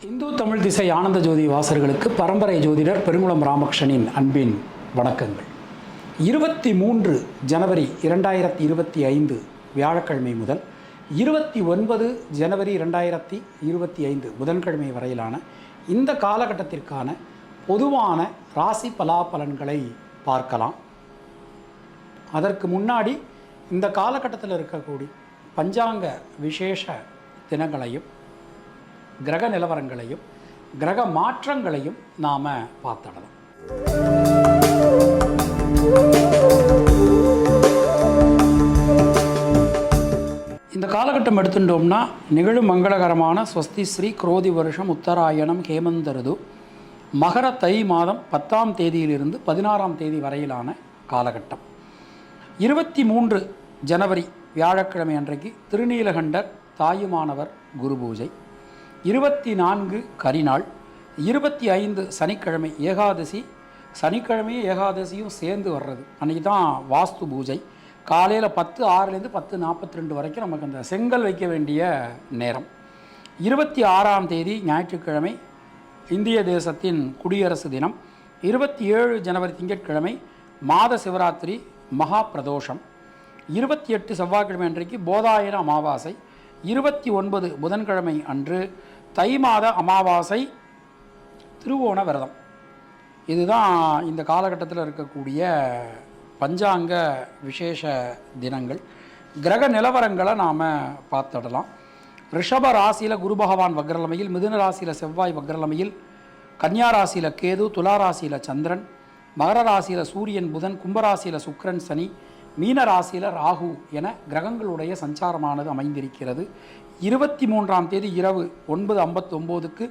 இந்து தமிழ் திசை ஆனந்த ஜோதி வாசகர்களுக்கு பரம்பரை ஜோதிடர் பெருங்குளம் ராமகிருஷ்ணனின் அன்பின் வணக்கங்கள். 23 ஜனவரி 2025 வியாழக்கிழமை முதல் 29 ஜனவரி 2025 புதன்கிழமை வரையிலான இந்த காலகட்டத்திற்கான பொதுவான ராசி பலாபலன்களை பார்க்கலாம். அதற்கு முன்னாடி இந்த காலகட்டத்தில் இருக்கக்கூடிய பஞ்சாங்க விசேஷ தினங்களையும் கிரக நிலவரங்களையும் கிரக மாற்றங்களையும் நாம் பார்த்துடலாம். இந்த காலகட்டம் எடுத்துட்டோம்னா நிகழும் மங்களகரமான ஸ்வஸ்தி ஸ்ரீ குரோதி வருஷம் உத்தராயணம் ஹேமந்தருது மகர தை மாதம் 10ஆம் தேதியிலிருந்து 16ஆம் தேதி வரையிலான காலகட்டம். 23 ஜனவரி வியாழக்கிழமை அன்றைக்கு திருநீலகண்டர் தாயுமானவர் குரு பூஜை, 24 கரிநாள், 25 சனிக்கிழமை ஏகாதசி. சனிக்கிழமையும் ஏகாதசியும் சேர்ந்து வர்றது அன்றைக்கி தான் வாஸ்து பூஜை. காலையில் 10:06 10:42 வரைக்கும் நமக்கு அந்த செங்கல் வைக்க வேண்டிய நேரம். 26ஆம் தேதி ஞாயிற்றுக்கிழமை இந்திய தேசத்தின் குடியரசு தினம். 27 ஜனவரி திங்கட்கிழமை மாத சிவராத்திரி மகா பிரதோஷம். 28 செவ்வாய்க்கிழமை அன்றைக்கு போதாயன அமாவாசை. 29 புதன்கிழமை அன்று தை மாத அமாவாசை திருவோண விரதம். இதுதான் இந்த காலகட்டத்தில் இருக்கக்கூடிய பஞ்சாங்க விசேஷ தினங்கள். கிரக நிலவரங்களை நாம் பார்த்துடலாம். ரிஷப ராசியில் குரு பகவான் வக்ரலமையில், மிதுன ராசியில் செவ்வாய் வக்ரலமையில், கன்னியா ராசியில் கேது, துலா ராசியில் சந்திரன், மகர ராசியில் சூரியன் புதன், கும்பராசியில் சுக்கிரன் சனி, மீன ராசியில் ராகு என கிரகங்களுடைய சஞ்சாரமானது அமைந்திருக்கிறது. 23ஆம் தேதி இரவு 9:59க்கு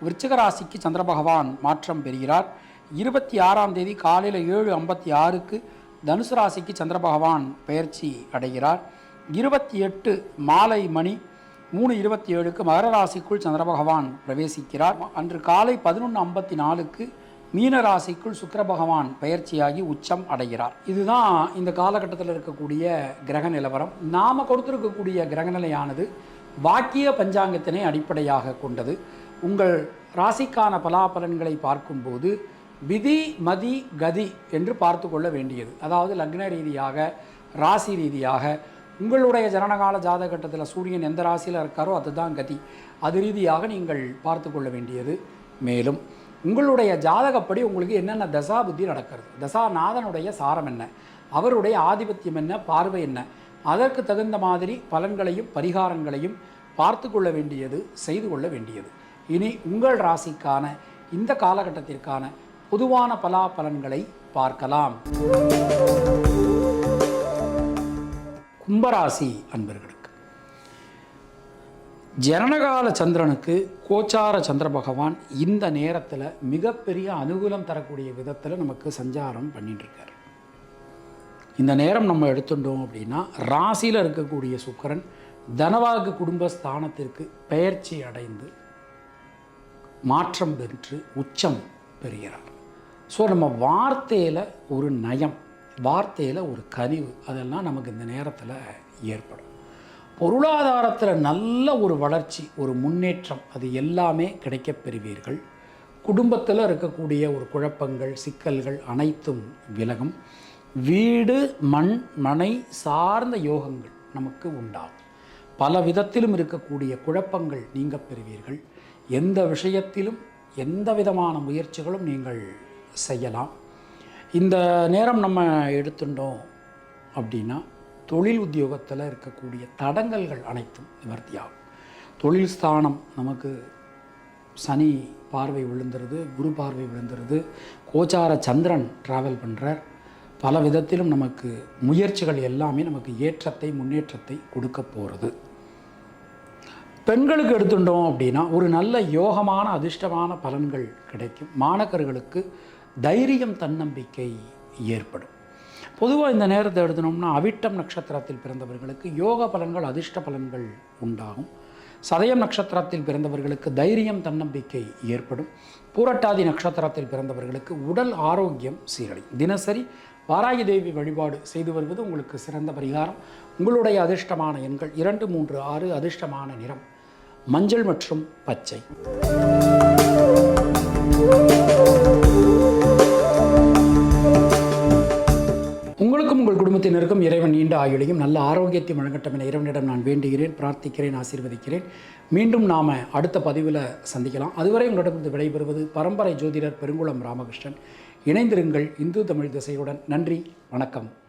விருச்சிக ராசிக்கு சந்திர பகவான் மாற்றம் பெறுகிறார். 26ஆம் தேதி காலையில் 7:56க்கு தனுசு ராசிக்கு சந்திர பகவான் பெயர்ச்சி அடைகிறார். 28 மாலை மணி 3:27க்கு மகர ராசிக்குள் சந்திர பகவான் பிரவேசிக்கிறார். அன்று காலை 11:54க்கு மீன ராசிக்குள் சுக்கிர பகவான் பெயர்ச்சியாகி உச்சம் அடைகிறார். இதுதான் இந்த காலகட்டத்தில் இருக்கக்கூடிய கிரக நிலவரம். நாம் கொடுத்திருக்கக்கூடிய கிரகநிலையானது வாக்கிய பஞ்சாங்கத்தினை அடிப்படையாக கொண்டது. உங்கள் ராசிக்கான பலாபலன்களை பார்க்கும்போது விதி மதி கதி என்று பார்த்து கொள்ள வேண்டியது. அதாவது லக்ன ரீதியாக ராசி ரீதியாக உங்களுடைய ஜனனகால ஜாதகட்டத்தில் சூரியன் எந்த ராசியில் இருக்காரோ அதுதான் கதி. அது ரீதியாக நீங்கள் பார்த்து கொள்ள வேண்டியது. மேலும் உங்களுடைய ஜாதகப்படி உங்களுக்கு என்னென்ன தசா புத்தி நடக்கிறது, தசாநாதனுடைய சாரம் என்ன, அவருடைய ஆதிபத்தியம் என்ன, பார்வை என்ன, அதற்கு தகுந்த மாதிரி பலன்களையும் பரிகாரங்களையும் பார்த்து கொள்ள வேண்டியது, செய்து கொள்ள வேண்டியது. இனி உங்கள் ராசிக்கான இந்த காலகட்டத்திற்கான பொதுவான பலாபலன்களை பார்க்கலாம். கும்பராசி அன்பர்களுக்கு ஜனனகால சந்திரனுக்கு கோச்சார சந்திர பகவான் இந்த நேரத்தில் மிகப்பெரிய அனுகூலம் தரக்கூடிய விதத்தில் நமக்கு சஞ்சாரம் பண்ணிட்டுருக்கார். இந்த நேரம் நம்ம எடுத்துட்டோம் அப்படின்னா ராசியில் இருக்கக்கூடிய சுக்கிரன் தனவாக்கு குடும்பஸ்தானத்திற்கு பெயர்ச்சி அடைந்து மாற்றம் பெற்று உச்சம் பெறுகிறார். ஸோ நம்ம வார்த்தையில் ஒரு நயம், வார்த்தையில் ஒரு கனிவு, அதெல்லாம் நமக்கு இந்த நேரத்தில் ஏற்படும். பொருளாதாரத்தில் நல்ல ஒரு வளர்ச்சி, ஒரு முன்னேற்றம், அது எல்லாமே கிடைக்கப் பெறுவீர்கள். குடும்பத்தில் இருக்கக்கூடிய ஒரு குழப்பங்கள் சிக்கல்கள் அனைத்தும் விலகும். வீடு மண் மனை சார்ந்த யோகங்கள் நமக்கு உண்டாகும். பல விதத்திலும் இருக்கக்கூடிய குழப்பங்கள் நீங்க பெறுவீர்கள். எந்த விஷயத்திலும் எந்த விதமான முயற்சிகளும் நீங்கள் செய்யலாம். இந்த நேரம் நம்ம எடுத்துட்டோம் அப்படின்னா தொழில் உத்தியோகத்தில் இருக்கக்கூடிய தடங்கல்கள் அனைத்தும் நிவர்த்தியாகும். தொழில் ஸ்தானம் நமக்கு சனி பார்வை விழுந்துருது, குரு பார்வை விழுந்துருது, கோச்சார சந்திரன் ட்ராவல் பண்ணுறார். பல விதத்திலும் நமக்கு முயற்சிகள் எல்லாமே நமக்கு ஏற்றத்தை முன்னேற்றத்தை கொடுக்க போகிறது. பெண்களுக்கு எடுத்துட்டோம் அப்படின்னா ஒரு நல்ல யோகமான அதிர்ஷ்டமான பலன்கள் கிடைக்கும். மாணவர்களுக்கு தைரியம் தன்னம்பிக்கை ஏற்படும். பொதுவாக இந்த நேரத்தை எடுத்தனோம்னா அவிட்டம் நட்சத்திரத்தில் பிறந்தவர்களுக்கு யோக பலன்கள் அதிர்ஷ்ட பலன்கள் உண்டாகும். சதயம் நட்சத்திரத்தில் பிறந்தவர்களுக்கு தைரியம் தன்னம்பிக்கை ஏற்படும். பூரட்டாதி நட்சத்திரத்தில் பிறந்தவர்களுக்கு உடல் ஆரோக்கியம் சீரடையும். தினசரி வாராகி தேவி வழிபாடு செய்து வருவது உங்களுக்கு சிறந்த பரிகாரம். உங்களுடைய அதிர்ஷ்டமான எண்கள் 2, 3, 6, அதிர்ஷ்டமான நிறம் மஞ்சள் மற்றும் பச்சை. உங்களுக்கும் உங்கள் குடும்பத்தினருக்கும் இறைவன் நீண்ட ஆயுளையும் நல்ல ஆரோக்கியத்தை வழங்கட்டும் என இறைவனிடம் நான் வேண்டுகிறேன், பிரார்த்திக்கிறேன், ஆசீர்வதிக்கிறேன். மீண்டும் நாம் அடுத்த பதிவில் சந்திக்கலாம். அதுவரை உங்களிடமிருந்து விடைபெறுவது பரம்பரை ஜோதிடர் பெருங்குளம் ராமகிருஷ்ணன். இணைந்திருங்கள் இந்து தமிழ் திசையுடன். நன்றி, வணக்கம்.